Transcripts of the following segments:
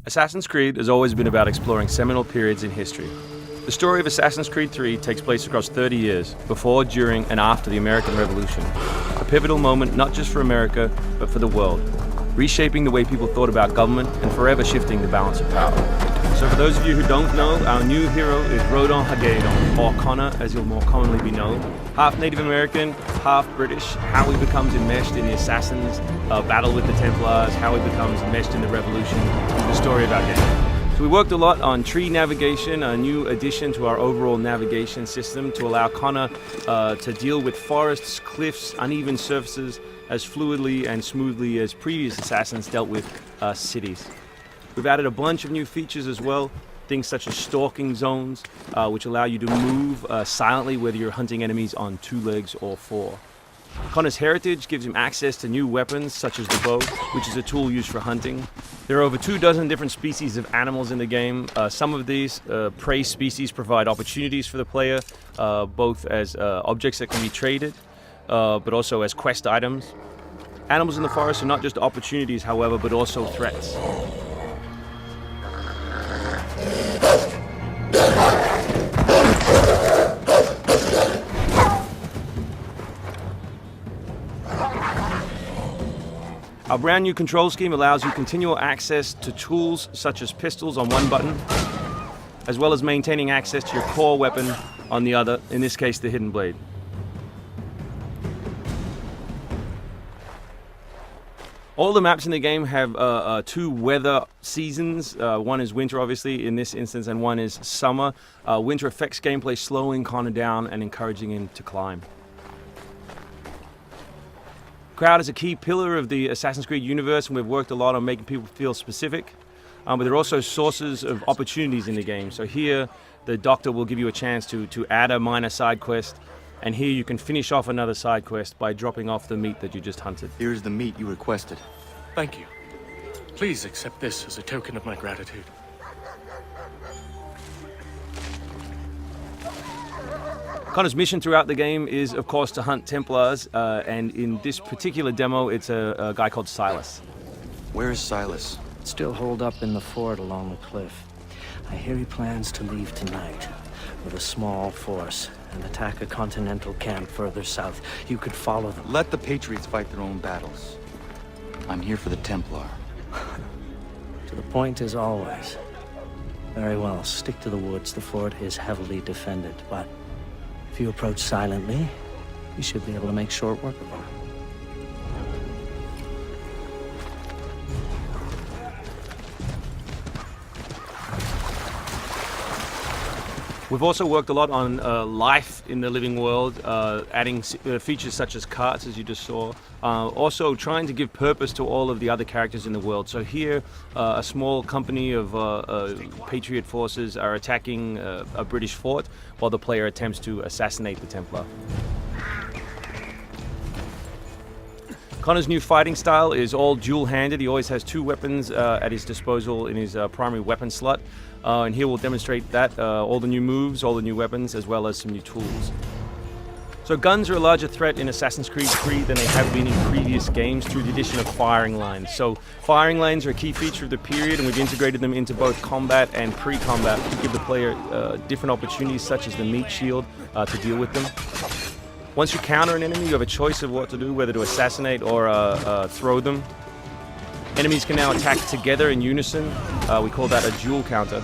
Assassin's Creed has always been about exploring seminal periods in history. The story of Assassin's Creed 3 takes place across 30 years, before, during, and after the American Revolution. A pivotal moment not just for America, but for the world, reshaping the way people thought about government and forever shifting the balance of power. So for those of you who don't know, our new hero is Rodin Hagedon, or Connor as he'll more commonly be known. Half Native American, half British, how he becomes enmeshed in the Assassins' battle with the Templars, how he becomes enmeshed in the Revolution, is the story of our game. So we worked a lot on tree navigation, a new addition to our overall navigation system to allow Connor to deal with forests, cliffs, uneven surfaces as fluidly and smoothly as previous Assassins dealt with cities. We've added a bunch of new features as well, things such as stalking zones, which allow you to move silently whether you're hunting enemies on 2 legs or 4. Connor's heritage gives him access to new weapons such as the bow, which is a tool used for hunting. There are over 24 different species of animals in the game. Some of these prey species provide opportunities for the player, both as objects that can be traded, but also as quest items. Animals in the forest are not just opportunities, however, but also threats. Our brand new control scheme allows you continual access to tools such as pistols on one button, as well as maintaining access to your core weapon on the other, in this case the hidden blade. All the maps in the game have 2 weather seasons. One is winter, obviously, in this instance, and one is summer. Winter affects gameplay, slowing Connor down and encouraging him to climb. Crowd is a key pillar of the Assassin's Creed universe, and we've worked a lot on making people feel specific. But there are also sources of opportunities in the game. So here, the Doctor will give you a chance to add a minor side quest, and here you can finish off another side quest by dropping off the meat that you just hunted. Here's the meat you requested. Thank you. Please accept this as a token of my gratitude. Connor's mission throughout the game is, of course, to hunt Templars, and in this particular demo, it's a guy called Silas. Where is Silas? Still holed up in the fort along the cliff. I hear he plans to leave tonight with a small force and attack a continental camp further south. You could follow them. Let the Patriots fight their own battles. I'm here for the Templar. To the point as always. Very well, stick to the woods. The fort is heavily defended, but if you approach silently, you should be able to make short work of them. We've also worked a lot on life in the living world, adding features such as carts, as you just saw. Also trying to give purpose to all of the other characters in the world. So here, a small company of Patriot forces are attacking a British fort while the player attempts to assassinate the Templar. Connor's new fighting style is all dual-handed. He always has 2 weapons at his disposal in his primary weapon slot. And here we'll demonstrate that, all the new moves, all the new weapons, as well as some new tools. So guns are a larger threat in Assassin's Creed 3 than they have been in previous games through the addition of firing lines. So firing lines are a key feature of the period, and we've integrated them into both combat and pre-combat to give the player different opportunities, such as the meat shield, to deal with them. Once you counter an enemy, you have a choice of what to do, whether to assassinate or throw them. Enemies can now attack together in unison. We call that a dual counter.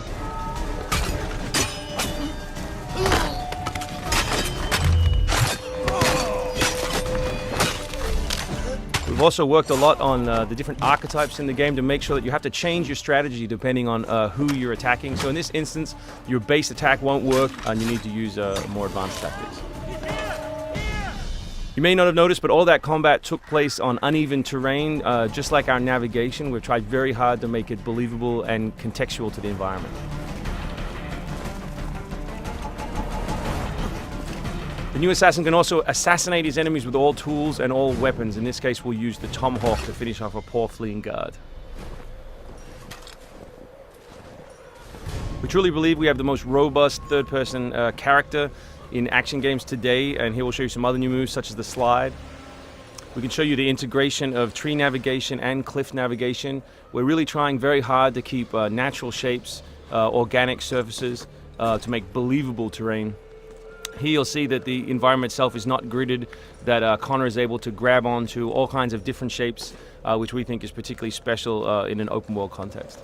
We've also worked a lot on the different archetypes in the game to make sure that you have to change your strategy depending on who you're attacking. So in this instance, your base attack won't work and you need to use more advanced tactics. You may not have noticed, but all that combat took place on uneven terrain. Just like our navigation, we've tried very hard to make it believable and contextual to the environment. The new assassin can also assassinate his enemies with all tools and all weapons. In this case, we'll use the tomahawk to finish off a poor fleeing guard. We truly believe we have the most robust third-person character in action games today, and here we'll show you some other new moves such as the slide. We can show you the integration of tree navigation and cliff navigation. We're really trying very hard to keep natural shapes, organic surfaces, to make believable terrain. Here you'll see that the environment itself is not gridded, that Connor is able to grab onto all kinds of different shapes, which we think is particularly special in an open world context.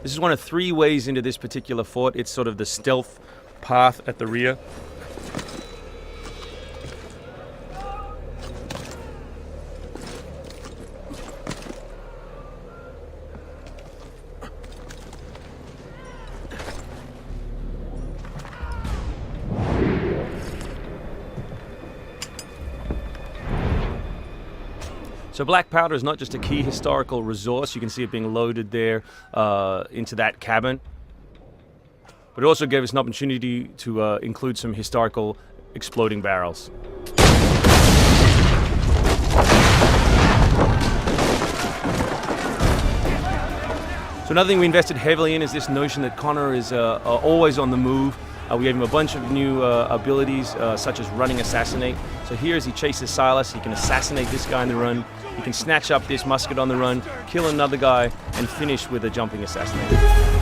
This is one of 3 ways into this particular fort. It's sort of the stealth path at the rear. So black powder is not just a key historical resource. You can see it being loaded there into that cabin. But it also gave us an opportunity to include some historical exploding barrels. So another thing we invested heavily in is this notion that Connor is always on the move. We gave him a bunch of new abilities, such as running assassinate. So here as he chases Silas, he can assassinate this guy on the run. He can snatch up this musket on the run, kill another guy, and finish with a jumping assassinate.